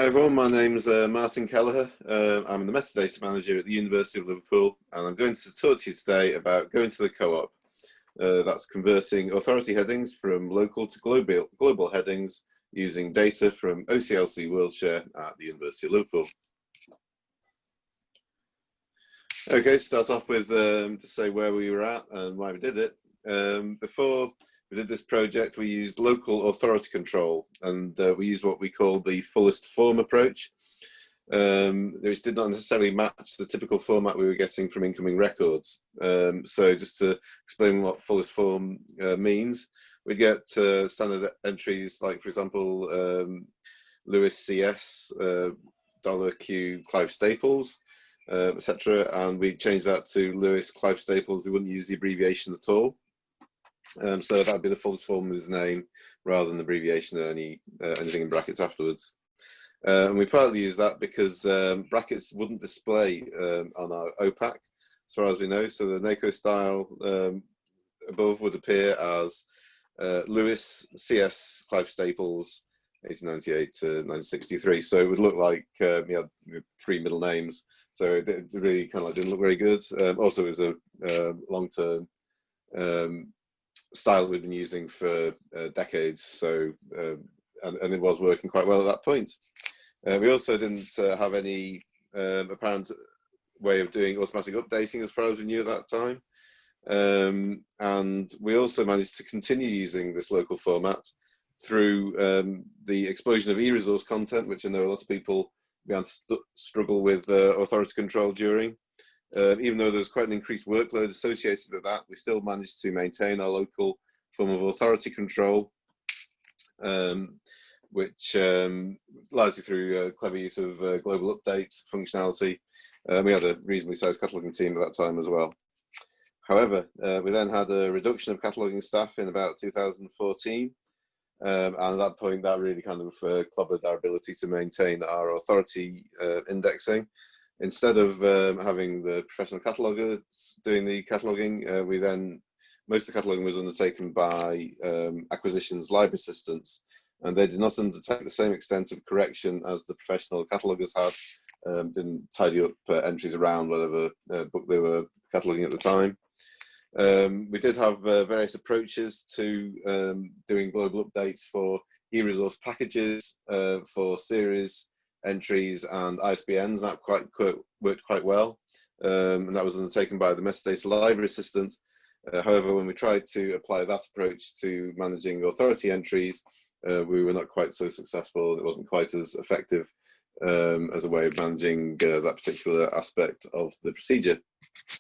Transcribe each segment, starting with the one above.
Hi everyone, my name's Martin Kelleher. I'm the metadata manager at the University of Liverpool, and I'm going to talk to you today about going to the co-op. That's converting authority headings from local to global headings using data from OCLC WorldShare at the University of Liverpool. Okay, start off with to say where we were at and why we did it. Before we did this project, we used local authority control, and we used what we call the fullest form approach, which did not necessarily match the typical format we were getting from incoming records. So just to explain what fullest form means, we get standard entries like, for example, Lewis CS, $Q, Clive Staples, etc. And we change that to Lewis Clive Staples. We wouldn't use the abbreviation at all. So that would be the fullest form of his name rather than the abbreviation or anything in brackets afterwards. And we partly use that because brackets wouldn't display on our OPAC, as far as we know. So the NACO style above would appear as Lewis CS Clive Staples 1898 to 1963. So it would look like he had three middle names. So it really kind of like didn't look very good. Also, it was a long-term style we've been using for decades, so and it was working quite well at that point. We also didn't have any apparent way of doing automatic updating as far as we knew at that time, and we also managed to continue using this local format through the explosion of e-resource content, which I know a lot of people began to struggle with authority control during. Even though there's quite an increased workload associated with that, we still managed to maintain our local form of authority control, which largely through clever use of global updates functionality. We had a reasonably sized cataloging team at that time as well. However, we then had a reduction of cataloging staff in about 2014, and at that point that really kind of clobbered our ability to maintain our authority indexing. Instead of having the professional cataloguers doing the cataloguing, most of the cataloguing was undertaken by acquisitions library assistants, and they did not undertake the same extent of correction as the professional cataloguers had. Didn't tidy up entries around whatever book they were cataloguing at the time. We did have various approaches to doing global updates for e-resource packages, for series entries and ISBNs. That worked quite well, and that was undertaken by the metadata library assistant. However, when we tried to apply that approach to managing authority entries, we were not quite so successful. It wasn't quite as effective as a way of managing that particular aspect of the procedure.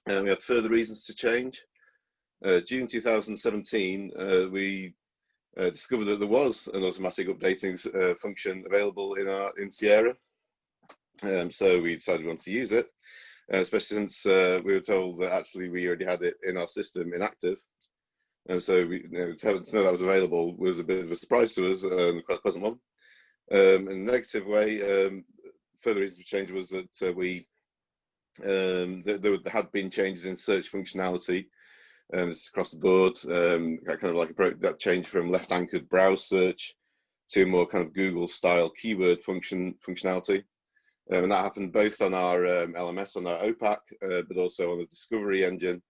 We had further reasons to change. June 2017, we discovered that there was an automatic updating function available in Sierra, so we decided we wanted to use it, especially since we were told that actually we already had it in our system inactive, and so to know that was available was a bit of a surprise to us, and quite a pleasant one. In a negative way, further reasons for change was that there had been changes in search functionality. This is across the board, kind of like that change from left-anchored browse search to more kind of Google-style keyword functionality, and that happened both on our LMS, on our OPAC, but also on the discovery engine,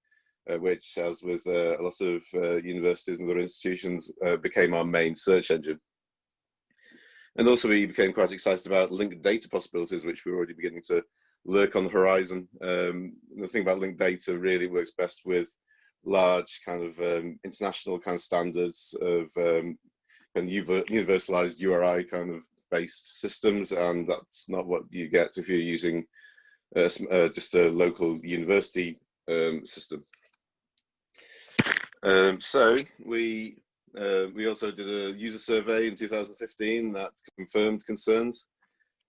which, as with a lot of universities and other institutions, became our main search engine. And also we became quite excited about linked data possibilities, which were already beginning to lurk on the horizon. The thing about linked data really works best with large kind of international kind of standards of and universalized URI kind of based systems, and that's not what you get if you're using just a local university system. So we also did a user survey in 2015 that confirmed concerns.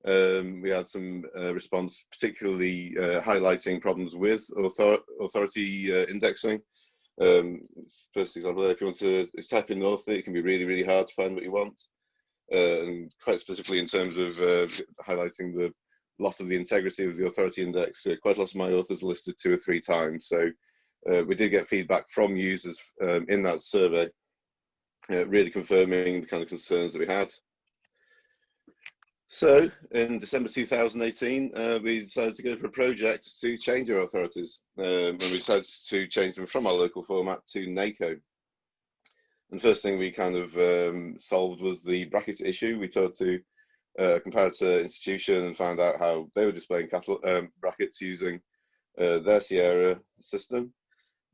We had some response, particularly highlighting problems with authority indexing. First example, if you want to type in author, it can be really, really hard to find what you want. And quite specifically in terms of highlighting the loss of the integrity of the authority index, quite a lot of my authors listed 2 or 3 times. So we did get feedback from users in that survey, really confirming the kind of concerns that we had. So in December 2018, we decided to go for a project to change our authorities, and we decided to change them from our local format to NACO. And the first thing we kind of solved was the bracket issue. We talked to a comparator institution and found out how they were displaying brackets using their Sierra system.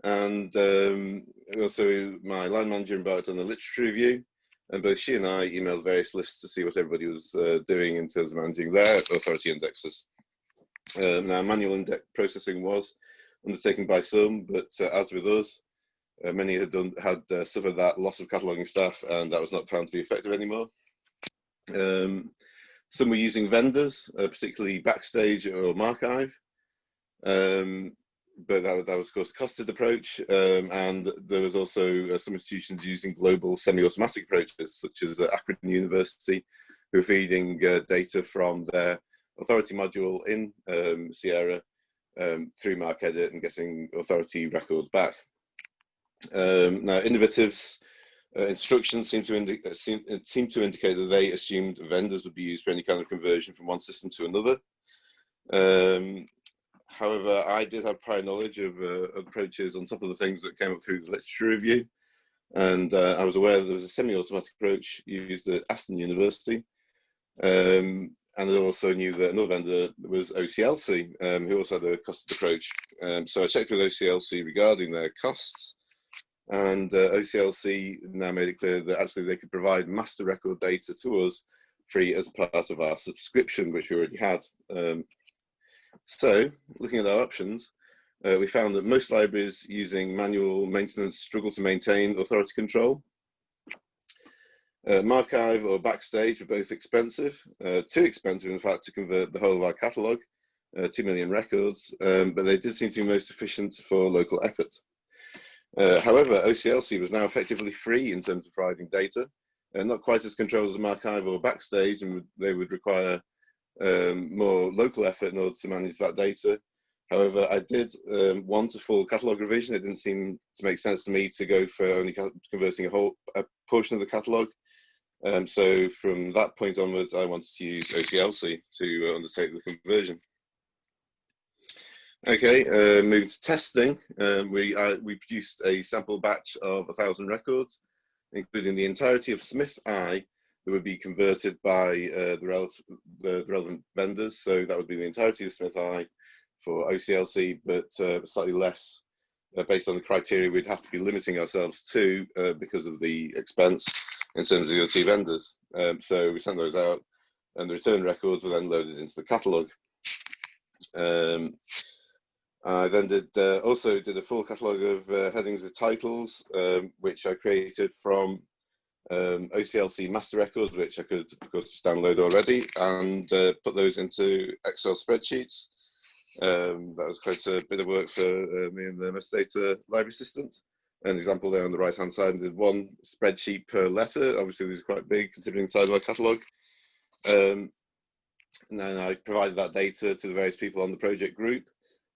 And also my line manager embarked on a literature review, and both she and I emailed various lists to see what everybody was doing in terms of managing their authority indexes. Now, manual index processing was undertaken by some, but as with us, many had suffered that loss of cataloguing staff, and that was not found to be effective anymore. Some were using vendors, particularly Backstage or MarcEdit, but that was, of course, a costed approach, and there was also some institutions using global semi-automatic approaches, such as Akron University, who are feeding data from their authority module in Sierra through MarcEdit and getting authority records back. Now, Innovative's instructions seem to indicate that they assumed vendors would be used for any kind of conversion from one system to another. However, I did have prior knowledge of approaches on top of the things that came up through the literature review, and I was aware that there was a semi-automatic approach used at Aston University, and I also knew that another vendor was OCLC, who also had a costed approach. So I checked with OCLC regarding their costs, and OCLC now made it clear that actually they could provide master record data to us free as part of our subscription, which we already had. So, looking at our options, we found that most libraries using manual maintenance struggle to maintain authority control. MarcEdit or Backstage were both expensive, too expensive in fact to convert the whole of our catalogue, 2 million records, but they did seem to be most efficient for local effort. However, OCLC was now effectively free in terms of providing data, not quite as controlled as MarcEdit or Backstage, and they would require more local effort in order to manage that data. However, I did want a full catalogue revision. It didn't seem to make sense to me to go for only converting a portion of the catalogue. So from that point onwards, I wanted to use OCLC to undertake the conversion. Okay, moving to testing. We produced a sample batch of 1,000 records, including the entirety of Smith I, that would be converted by the relevant vendors. So that would be the entirety of Smith I for OCLC, but slightly less based on the criteria we'd have to be limiting ourselves to because of the expense in terms of the other two vendors. So we sent those out, and the return records were then loaded into the catalogue. I then also did a full catalogue of headings with titles, which I created from OCLC master records, which I could, of course, just download already, and put those into Excel spreadsheets. That was quite a bit of work for me and the metadata library assistant. An example there on the right-hand side, and did one spreadsheet per letter. Obviously, these are quite big considering the size of our catalogue. And then I provided that data to the various people on the project group.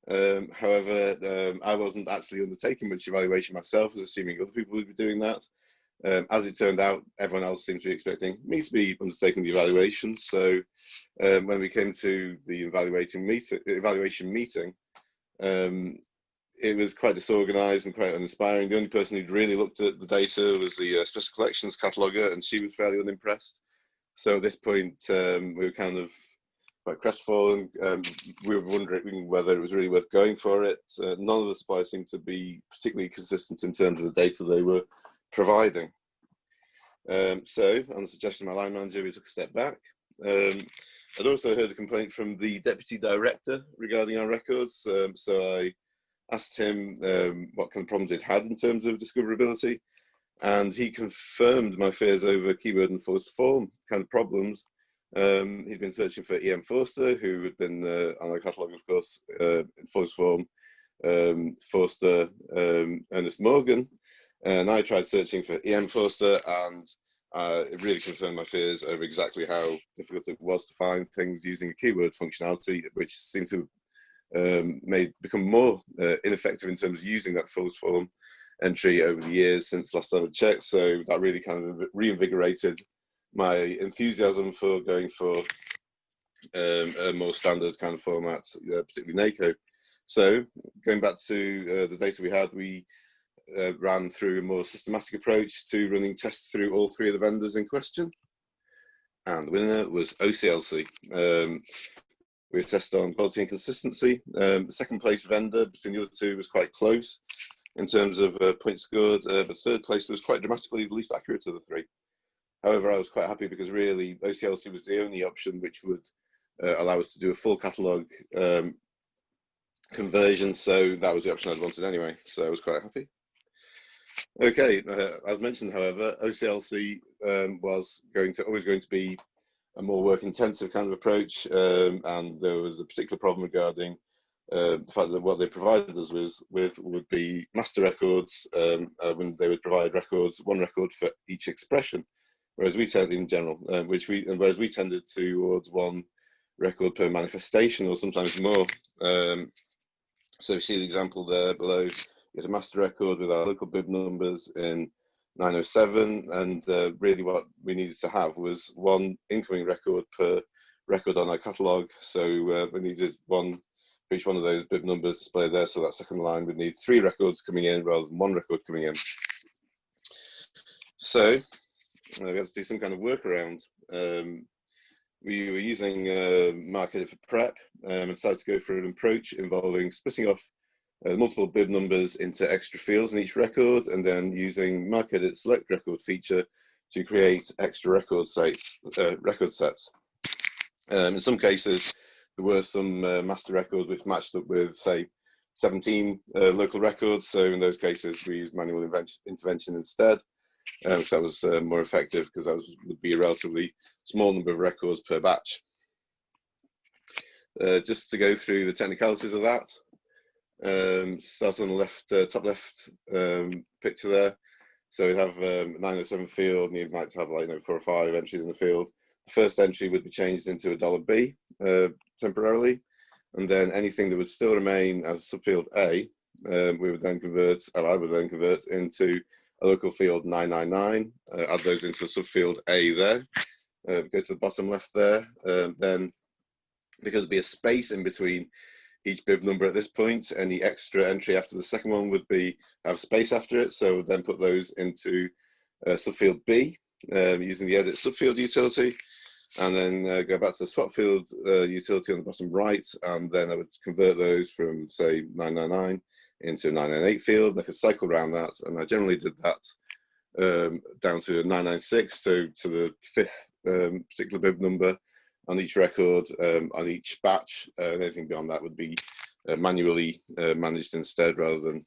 However, I wasn't actually undertaking much evaluation myself. I was assuming other people would be doing that. As it turned out, everyone else seemed to be expecting me to be undertaking the evaluation. So when we came to the evaluation meeting, it was quite disorganized and quite uninspiring. The only person who'd really looked at the data was the Special Collections cataloguer, and she was fairly unimpressed. So at this point, we were kind of quite crestfallen. We were wondering whether it was really worth going for it. None of the suppliers seemed to be particularly consistent in terms of the data they were providing. So, on the suggestion of my line manager, we took a step back. I'd also heard a complaint from the deputy director regarding our records, so I asked him what kind of problems he'd had in terms of discoverability, and he confirmed my fears over keyword and forced form kind of problems. He'd been searching for E.M. Forster, who had been on our catalogue, of course, in forced form, Forster, Ernest Morgan, and I tried searching for E.M. Forster, and it really confirmed my fears over exactly how difficult it was to find things using a keyword functionality, which seemed to become more ineffective in terms of using that forced form entry over the years since last time I checked. So that really kind of reinvigorated my enthusiasm for going for a more standard kind of format, particularly NACO. So going back to the data we ran through a more systematic approach to running tests through all three of the vendors in question. And the winner was OCLC. We were tested on quality and consistency. The second place vendor between the other two was quite close in terms of points scored, but third place was quite dramatically the least accurate of the three. However, I was quite happy because really OCLC was the only option which would allow us to do a full catalogue conversion, so that was the option I'd wanted anyway, so I was quite happy. Okay, as mentioned, however, OCLC was always going to be a more work-intensive kind of approach, and there was a particular problem regarding the fact that what they provided us with would be master records, when they would provide records, one record for each expression, whereas we tended in general, whereas we tended towards one record per manifestation or sometimes more. So you see the example there below. It's a master record with our local bib numbers in 907, and really what we needed to have was one incoming record per record on our catalogue. So we needed one for each one of those bib numbers displayed there. So that second line would need 3 records coming in rather than 1 record coming in. So we had to do some kind of workaround. We were using MarcEdit for prep and decided to go for an approach involving splitting off multiple bib numbers into extra fields in each record, and then using MarcEdit select record feature to create extra record sets. In some cases, there were some master records which matched up with, say, 17 local records. So in those cases, we used manual intervention instead, because that was more effective, because that would be a relatively small number of records per batch. Just to go through the technicalities of that. Start on the left, top left picture there. So we have a 907 field, and you might have like 4 or 5 entries in the field. The first entry would be changed into a $B temporarily, and then anything that would still remain as subfield A, we would then convert, or I would then convert into a local field 999, add those into a subfield A there. Go to the bottom left there, then because there'd be a space in between each bib number at this point, any extra entry after the second one would have space after it, so then put those into subfield B using the edit subfield utility, and then go back to the swap field utility on the bottom right, and then I would convert those from, say, 999 into a 998 field. I could cycle around that, and I generally did that down to a 996, so to the 5th particular bib number on each record, on each batch. Anything beyond that would be manually managed instead, rather than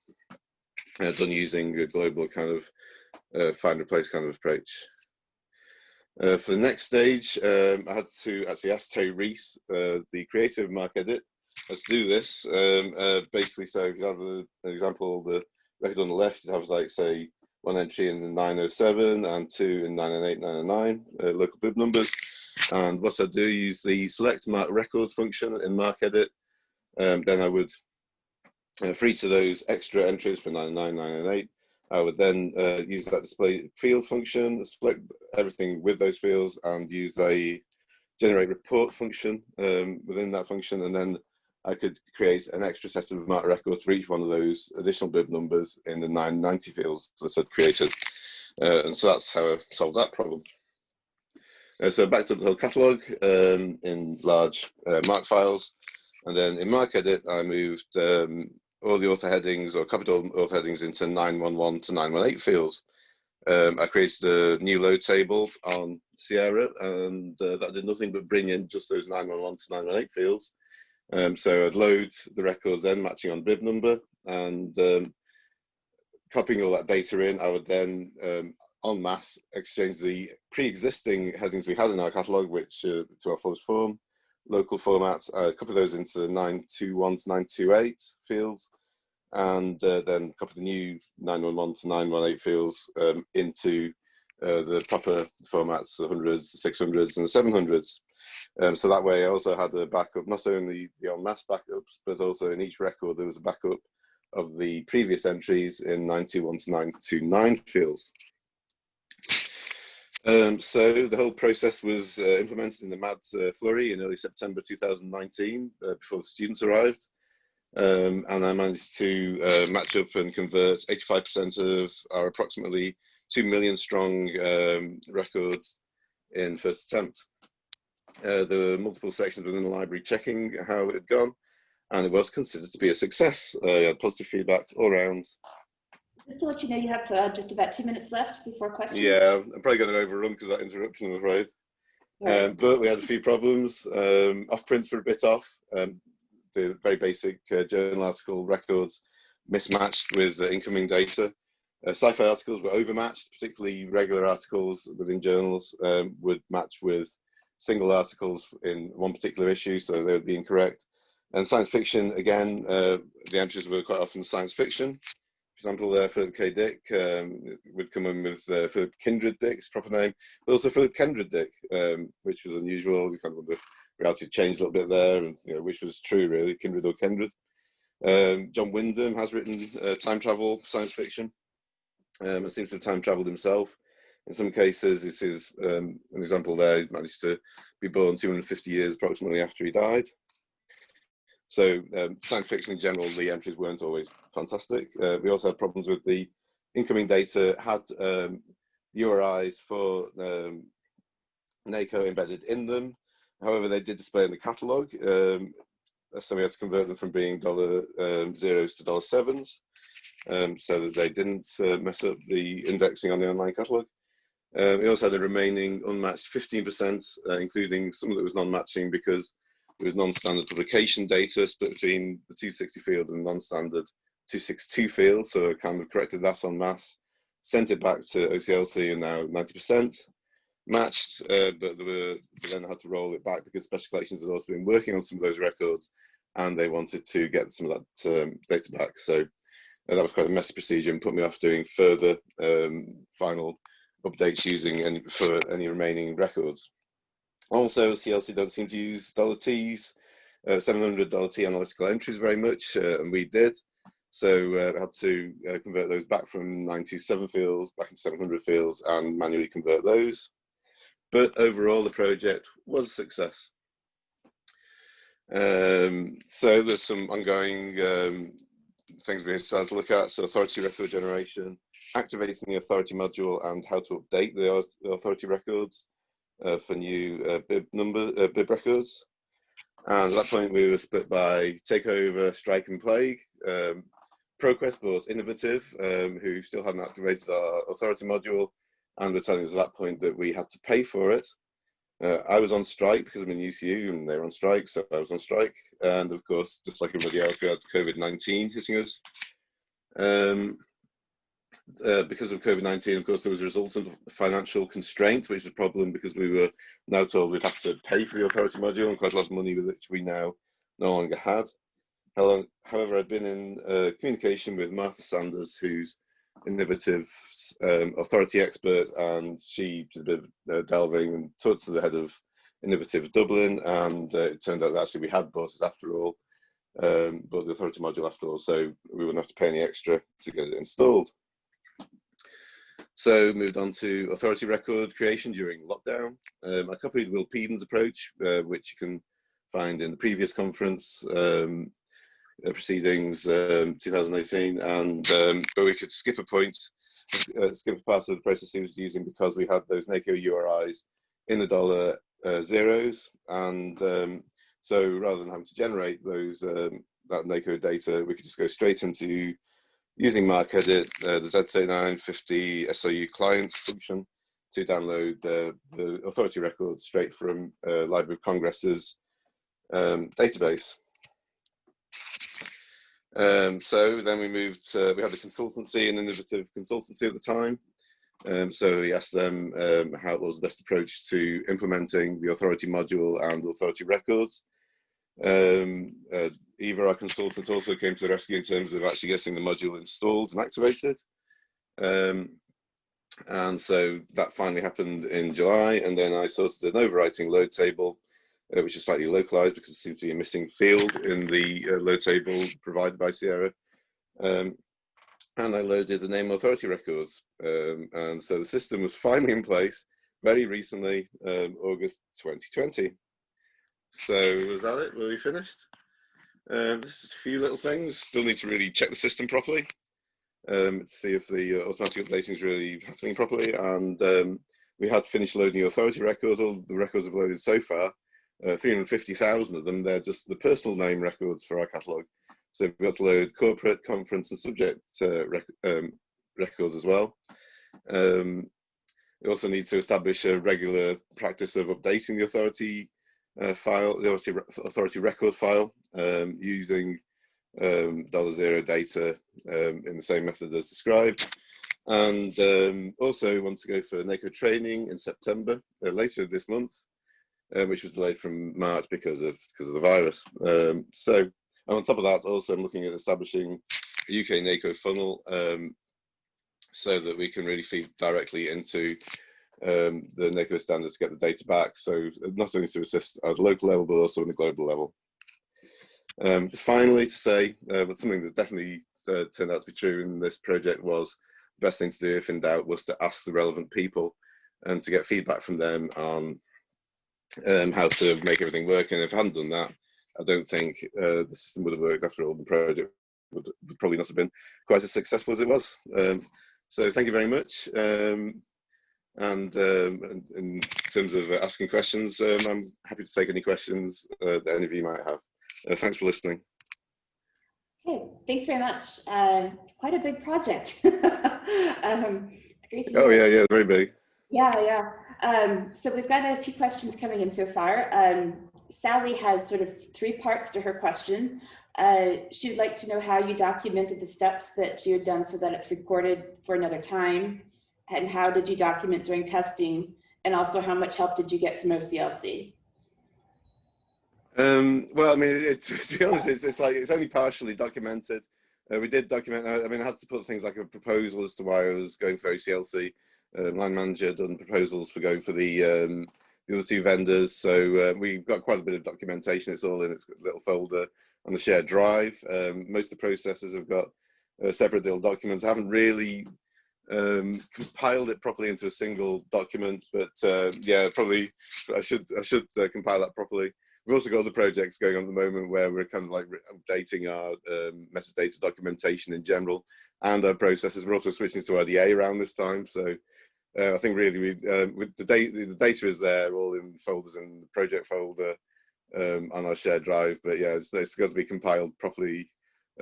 done using a global kind of find replace kind of approach. For the next stage, I had to actually ask Terry Reese, the creator of MarcEdit, how to do this. Basically, so if you have an example, the record on the left, it has, like, say, 1 entry in the 907 and 2 in 998, 999 local bib numbers. And what I do, use the select mark records function in MarcEdit. Then I would, for each of those extra entries for 999, 998, I would then use that display field function, select everything with those fields, and use a generate report function within that function, and then I could create an extra set of mark records for each one of those additional bib numbers in the 990 fields that I'd created. And so that's how I solved that problem. So back to the whole catalogue in large Marc files, and then in MarcEdit I moved all the author headings, or copied all author headings, into 911 to 918 fields. I created a new load table on Sierra, and that did nothing but bring in just those 911 to 918 fields. So I'd load the records then matching on bib number, and copying all that data in, I would then en masse exchange the pre-existing headings we had in our catalogue, which to our fullest form, local format, copy those into the 921 to 928 fields, and then copy the new 911 to 918 fields into the proper formats, the 100s, the 600s, and the 700s. So that way I also had a backup, not only the en masse backups, but also in each record there was a backup of the previous entries in 921 to 929 fields. So the whole process was implemented in the mad flurry in early September 2019, before the students arrived. And I managed to match up and convert 85% of our approximately 2 million strong records in first attempt. There were multiple sections within the library checking how it had gone, and it was considered to be a success. Positive feedback all around. Just to let you know, you have just about 2 minutes left before questions. Yeah, I'm probably going to overrun because of that interruption, I'm afraid. Right. But we had a few problems. Off prints were a bit off. The very basic journal article records mismatched with incoming data. Sci-fi articles were overmatched, particularly regular articles within journals would match with single articles in one particular issue, so they would be incorrect. And science fiction, again, the entries were quite often science fiction. For example, Philip K. Dick would come in with Philip Kindred Dick's proper name, but also Philip Kindred Dick, which was unusual. We kind of wonder if reality changed a little bit there, and which was true really, Kindred or Kindred. John Wyndham has written time travel science fiction. It seems to have time traveled himself. In some cases, this is an example there. He managed to be born 250 years approximately after he died. So science fiction in general, the entries weren't always fantastic. We also had problems with the incoming data had URIs for NACO embedded in them. However, they did display in the catalogue. So we had to convert them from being $0s to $7s so that they didn't mess up the indexing on the online catalogue. We also had a remaining unmatched 15%, including some that was non-matching because it was non-standard publication data split between the 260 field and non-standard 262 field. So I kind of corrected that en masse, sent it back to OCLC, and now 90% matched. But we then had to roll it back because Special Collections had also been working on some of those records, and they wanted to get some of that data back. So that was quite a messy procedure and put me off doing further final updates using for any remaining records. Also, CLC don't seem to use $Ts, $700 analytical entries very much, and we did. So I had to convert those back from 927 fields back into 700 fields and manually convert those. But overall, the project was a success. So there's some ongoing things we started to look at. So authority record generation, activating the authority module, and how to update the authority records for new bib records. And at that point we were split by Takeover, Strike and Plague. ProQuest bought Innovative, who still hadn't activated our authority module, and were telling us at that point that we had to pay for it. I was on strike because I'm in UCU and they were on strike, so I was on strike. And of course, just like everybody else, we had COVID-19 hitting us. Because of COVID-19, of course, there was a resultant financial constraint, which is a problem because we were now told we'd have to pay for the authority module, and quite a lot of money which we now no longer had. However, I'd been in communication with Martha Sanders, who's Innovative's authority expert, and she did a bit of delving and talked to the head of Innovative Dublin, and it turned out that actually we had bought it after all, but the authority module after all, so we wouldn't have to pay any extra to get it installed. So moved on to authority record creation during lockdown. I copied Will Peden's approach, which you can find in the previous conference proceedings 2018, and but we could skip a point, skip a part of the process he was using because we had those NACO URIs in the $zeros, and so rather than having to generate those that NACO data, we could just go straight into using MarcEdit, the Z3950 SOU client function, to download the authority records straight from Library of Congress's database. So then we moved to, we had a consultancy, an innovative consultancy at the time. So we asked them how was the best approach to implementing the authority module and authority records. Eva, our consultant, also came to the rescue in terms of actually getting the module installed and activated. And so that finally happened in July, and then I sorted an overwriting load table, which is slightly localized because it seems to be a missing field in the load table provided by Sierra. And I loaded the name authority records. And so the system was finally in place. very recently, August 2020. So was that it? Were we finished? Just a few little things. Still need to really check the system properly to see if the automatic updating is really happening properly. And we had finished loading the authority records. All the records have loaded so far. 350,000 of them. They're just the personal name records for our catalogue. So we've got to load corporate, conference, and subject records as well. We also need to establish a regular practice of updating the authority file, the authority record file, using $0 data in the same method as described. And also we want to go for NACO training in September, later this month, which was delayed from March because of the virus. So on top of that, also I'm looking at establishing a UK NACO funnel so that we can really feed directly into the NACO standards to get the data back. So not only to assist at the local level, but also on the global level. Just finally to say, but something that definitely turned out to be true in this project was the best thing to do if in doubt was to ask the relevant people and to get feedback from them on how to make everything work. And if I hadn't done that, I don't think the system would have worked after all. The project would probably not have been quite as successful as it was. So thank you very much. And in terms of asking questions, I'm happy to take any questions that any of you might have. Thanks for listening. Okay, thanks very much. It's quite a big project. It's great to hear. Yeah, very big. Yeah. So we've got a few questions coming in so far. Sally has sort of 3 parts to her question. She would like to know how you documented the steps that you had done so that it's recorded for another time, and how did you document during testing, and also how much help did you get from OCLC? Well, I mean, to be honest, it's only partially documented. We did document. I mean, I had to put things like a proposal as to why I was going for OCLC. Line manager done proposals for going for the other 2 vendors. So we've got quite a bit of documentation. It's all in its little folder on the shared drive. Most of the processors have got separate little documents. I haven't really compiled it properly into a single document, but yeah, probably I should compile that properly. We've also got other projects going on at the moment where we're kind of like updating our metadata documentation in general and our processes. We're also switching to RDA around this time. So I think really with the data is there all in folders in the project folder on our shared drive. But yeah, it's got to be compiled properly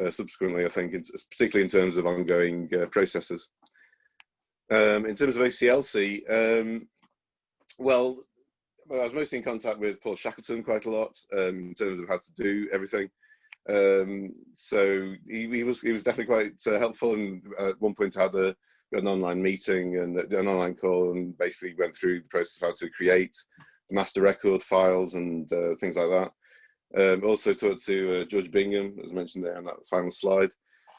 subsequently, I think, particularly in terms of ongoing processes. In terms of OCLC, well, I was mostly in contact with Paul Shackleton quite a lot in terms of how to do everything. So he was definitely quite helpful. And at one point, I had an online meeting and an online call, and basically went through the process of how to create the master record files and things like that. Also talked to George Bingham, as mentioned there on that final slide.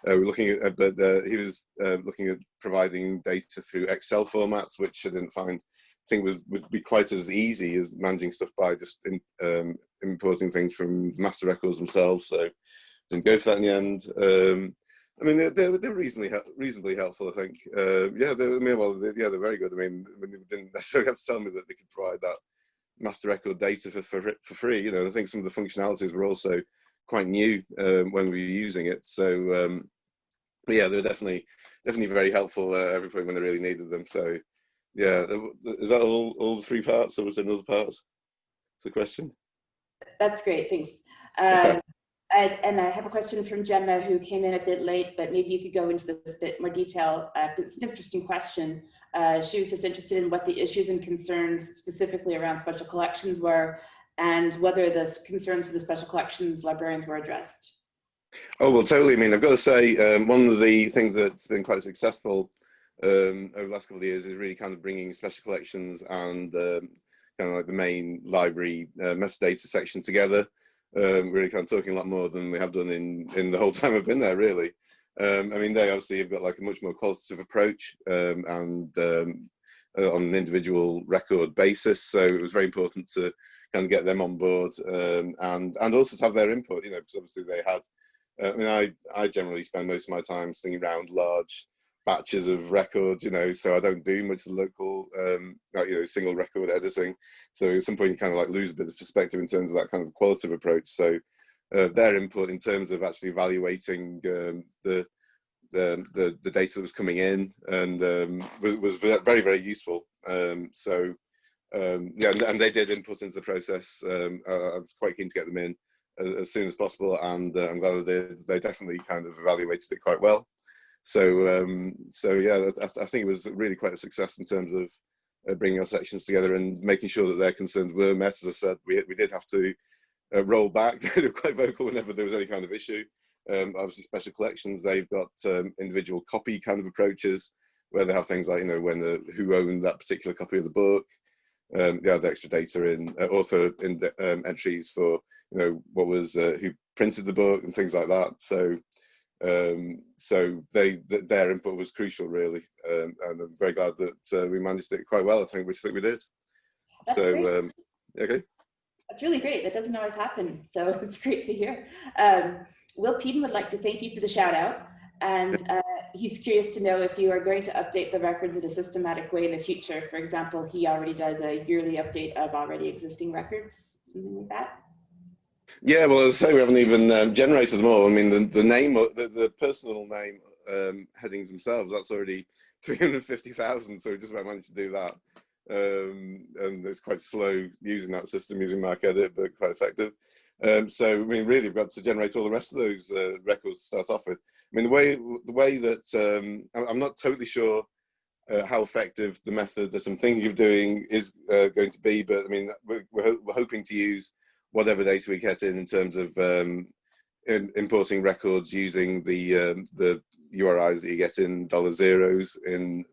We're looking at, but he was looking at providing data through Excel formats, which I didn't think would be quite as easy as managing stuff by just importing things from master records themselves. So didn't go for that in the end. I mean, they're reasonably helpful, I think. Yeah, they're very good. I mean, they didn't necessarily have to tell me that they could provide that master record data for free. You know, I think some of the functionalities were also quite new when we were using it. So yeah, they were definitely very helpful at every point when they really needed them. So yeah, is that all the 3 parts, or was there another part to the question? That's great, thanks. And I have a question from Gemma, who came in a bit late, but maybe you could go into this a bit more detail. It's an interesting question. She was just interested in what the issues and concerns specifically around special collections were, and whether the concerns for the special collections librarians were addressed. Oh, well, totally. I mean, I've got to say, one of the things that's been quite successful over the last couple of years is really kind of bringing special collections and kind of like the main library metadata section together. Really kind of talking a lot more than we have done in the whole time I've been there, really. I mean, they obviously have got like a much more qualitative approach and on an individual record basis. So it was very important to kind of get them on board and also to have their input, you know, because obviously they had, I mean, I generally spend most of my time sitting around large batches of records, you know, so I don't do much of the local, like, you know, single record editing. So at some point you kind of like lose a bit of perspective in terms of that kind of qualitative approach. So their input in terms of actually evaluating the data that was coming in and was very, very useful. Yeah, and they did input into the process. I was quite keen to get them in as soon as possible, and I'm glad they definitely kind of evaluated it quite well. So yeah, I think it was really quite a success in terms of bringing our sections together and making sure that their concerns were met. As I said, we did have to roll back. They were quite vocal whenever there was any kind of issue. Obviously, special collections, they've got individual copy kind of approaches where they have things like, you know, who owned that particular copy of the book. They had extra data in author entries for, you know, what was who printed the book and things like that. So their input was crucial, really, and I'm very glad that we managed it quite well. I think we did. That's great. Okay. That's really great. That doesn't always happen, so it's great to hear. Will Peden would like to thank you for the shout out, and he's curious to know if you are going to update the records in a systematic way in the future. For example, he already does a yearly update of already existing records, something like that. Yeah, well, as I say, we haven't even generated them all. I mean, the name, the personal name headings themselves, that's already 350,000, so we just about managed to do that. And it's quite slow using that system, using MarcEdit, but quite effective. So, I mean, really, we've got to generate all the rest of those records to start off with. I mean, the way that, I'm not totally sure how effective the method that I'm thinking of doing is going to be, but I mean, we're hoping to use whatever data we get in terms of importing records using the URIs that you get in $zeros in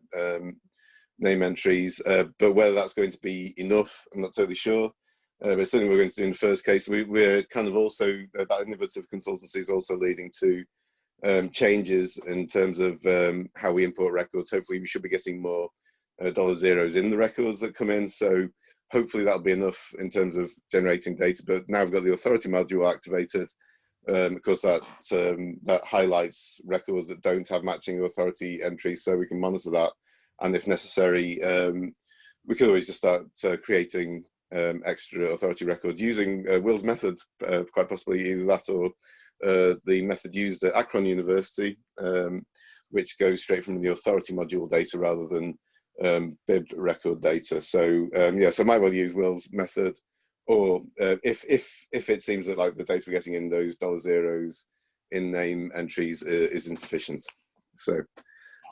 name entries, but whether that's going to be enough, I'm not totally sure. But certainly we're going to do in the first case. We're kind of also, that innovative consultancy is also leading to changes in terms of how we import records. Hopefully we should be getting more $zeros in the records that come in. So hopefully that'll be enough in terms of generating data. But now we've got the authority module activated. Of course, that highlights records that don't have matching authority entries, so we can monitor that. And if necessary, we could always just start creating extra authority records using Will's method, quite possibly either that or the method used at Akron University, which goes straight from the authority module data rather than bib record data. So yeah, so I might well use Will's method, or if it seems that like the data we're getting in those $zeros in name entries is insufficient. So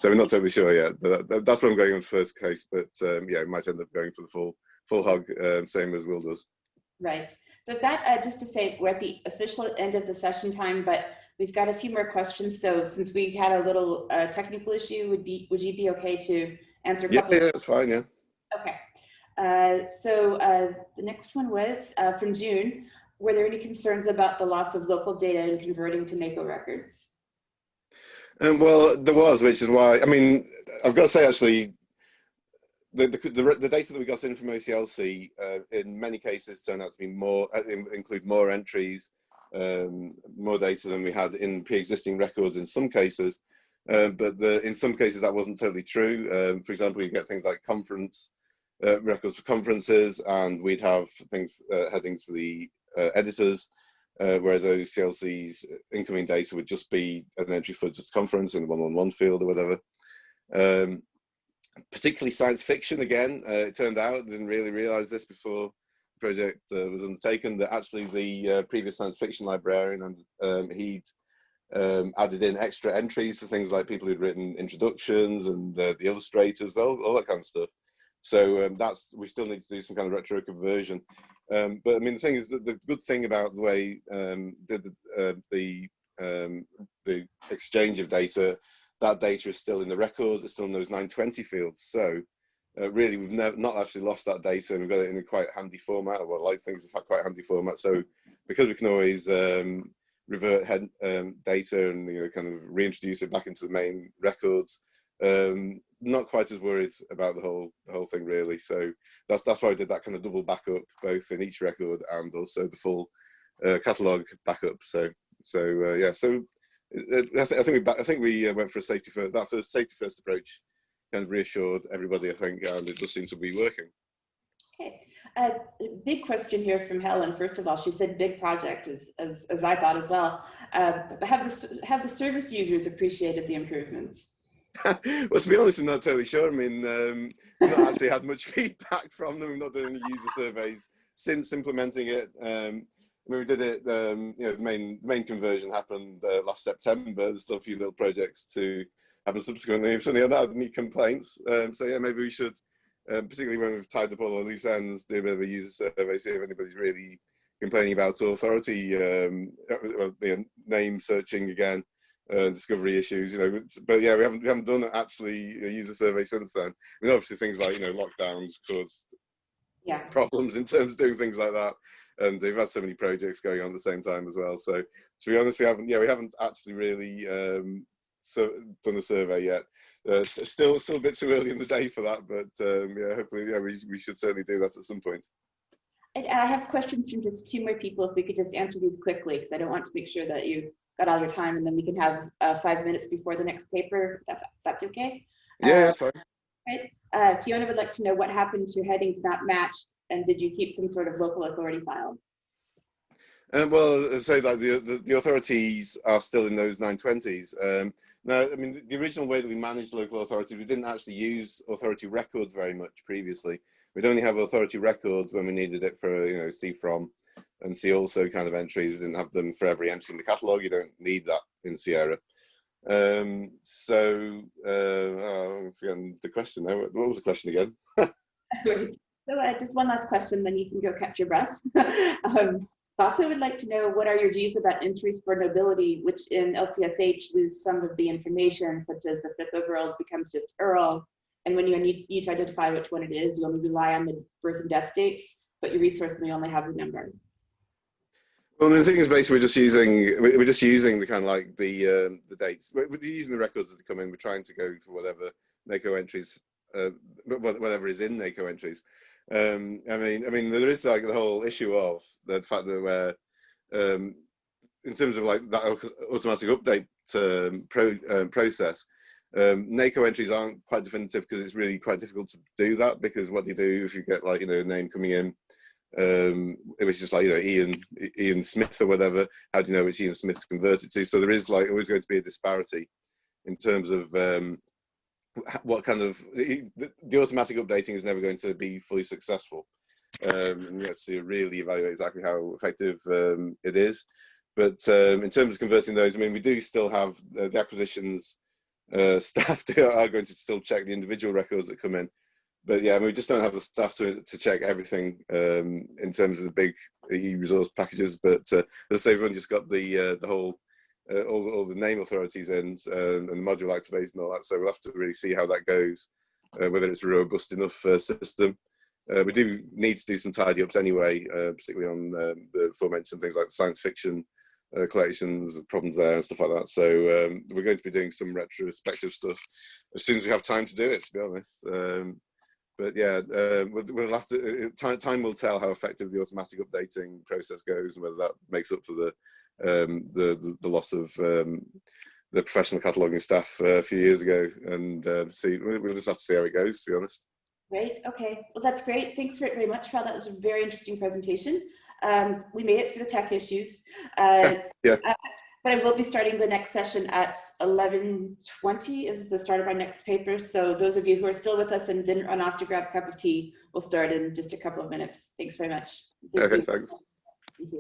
we're not totally sure yet, but that's what I'm going on first case. But yeah, it might end up going for the full hog, same as Will does. Right. So with that, just to say, we're at the official end of the session time, but we've got a few more questions. So since we had a little technical issue, would you be okay to answer a couple? Yeah, that's fine, yeah. Okay. So the next one was from June. Were there any concerns about the loss of local data and converting to NACO records? Well, there was, which is why, I mean, I've got to say, actually, the data that we got in from OCLC in many cases turned out to be include more entries, more data than we had in pre-existing records in some cases. But in some cases that wasn't totally true. For example, you get things like conference records for conferences, and we'd have things headings for the editors, whereas OCLC's incoming data would just be an entry for just conference in the 111 field or whatever. Particularly science fiction, again, it turned out, I didn't really realize this before the project was undertaken, that actually the previous science fiction librarian, and he'd added in extra entries for things like people who'd written introductions and the illustrators, all that kind of stuff. So we still need to do some kind of retro conversion. But I mean, the thing is that the good thing about the way the exchange of data, that data is still in the records, it's still in those 920 fields. So really, we've not actually lost that data, and we've got it in a quite handy format, or like things have had quite handy format. So because we can always revert data and kind of reintroduce it back into the main records, not quite as worried about the whole thing really. So that's why I did that kind of double backup, both in each record and also the full catalogue backup. So yeah, so I think we went for a safety first. That first safety first approach kind of reassured everybody, I think, and it does seem to be working. Okay, big question here from Helen. First of all, she said big project, as I thought as well. But have the service users appreciated the improvements? Well, to be honest, I'm not totally sure. I mean, we've not actually had much feedback from them. We've not done any user surveys since implementing it. I mean, we did it, you know, the main conversion happened last September. There's still a few little projects to happen subsequently. If any of that had any complaints, so yeah, maybe we should, particularly when we've tied up all the loose ends, do a bit of a user survey, see if anybody's really complaining about authority, you know, name searching again. Discovery issues, you know, but yeah, we haven't done actually a user survey since then. I mean, obviously things like, you know, lockdowns caused problems in terms of doing things like that, and they've had so many projects going on at the same time as well. So to be honest, we haven't actually really done a survey yet. Still a bit too early in the day for that, but yeah, hopefully, yeah, we should certainly do that at some point. And I have questions from just 2 more people. If we could just answer these quickly, because I don't want to make sure that you got all your time, and then we can have 5 minutes before the next paper. That's okay? Yeah, that's fine. Right. Fiona would like to know what happened to headings not matched, and did you keep some sort of local authority file? Well, as I say, like the authorities are still in those 920s. Now, I mean, the original way that we managed local authorities, we didn't actually use authority records very much previously. We'd only have authority records when we needed it for, you know, see from and see also kind of entries. We didn't have them for every entry in the catalogue. You don't need that in Sierra. I'm forgetting the question now. What was the question again? So just one last question, then you can go catch your breath. Also would like to know, what are your views about entries for nobility, which in LCSH lose some of the information, such as the 5th overall becomes just Earl, and when you need to identify which one it is, you only rely on the birth and death dates, but your resource may only have the number. Well, the thing is, basically, we're just using the kind of like the dates. We're using the records as they come in. We're trying to go for whatever NACO entries, whatever is in NACO entries. I mean, there is like the whole issue of the fact that we're, in terms of like that automatic update process, NACO entries aren't quite definitive because it's really quite difficult to do that, because what do you do if you get, like, you know, a name coming in, it was just like, you know, Ian Smith or whatever, how do you know which Ian Smith to convert it to? So there is like always going to be a disparity in terms of what kind of, the automatic updating is never going to be fully successful, and we have to really evaluate exactly how effective it is. But in terms of converting those, I mean, we do still have the acquisitions staff are going to still check the individual records that come in. But yeah, I mean, we just don't have the staff to check everything in terms of the big e-resource packages. But as I say, everyone just got the whole all the name authorities in and the module activation and all that. So we'll have to really see how that goes, whether it's a robust enough system. We do need to do some tidy ups anyway, particularly on the aforementioned things like science fiction collections, problems there and stuff like that. So we're going to be doing some retrospective stuff as soon as we have time to do it, to be honest. But yeah, we'll have to. Time will tell how effective the automatic updating process goes, and whether that makes up for the loss of the professional cataloguing staff a few years ago. And see, we'll just have to see how it goes, to be honest. Great. Okay. Well, that's great. Thanks very much, Phil. That was a very interesting presentation. We made it through the tech issues. Yeah. But I will be starting the next session at 11:20 is the start of our next paper. So those of you who are still with us and didn't run off to grab a cup of tea, we'll start in just a couple of minutes. Thanks very much. Okay, thanks. Thank you.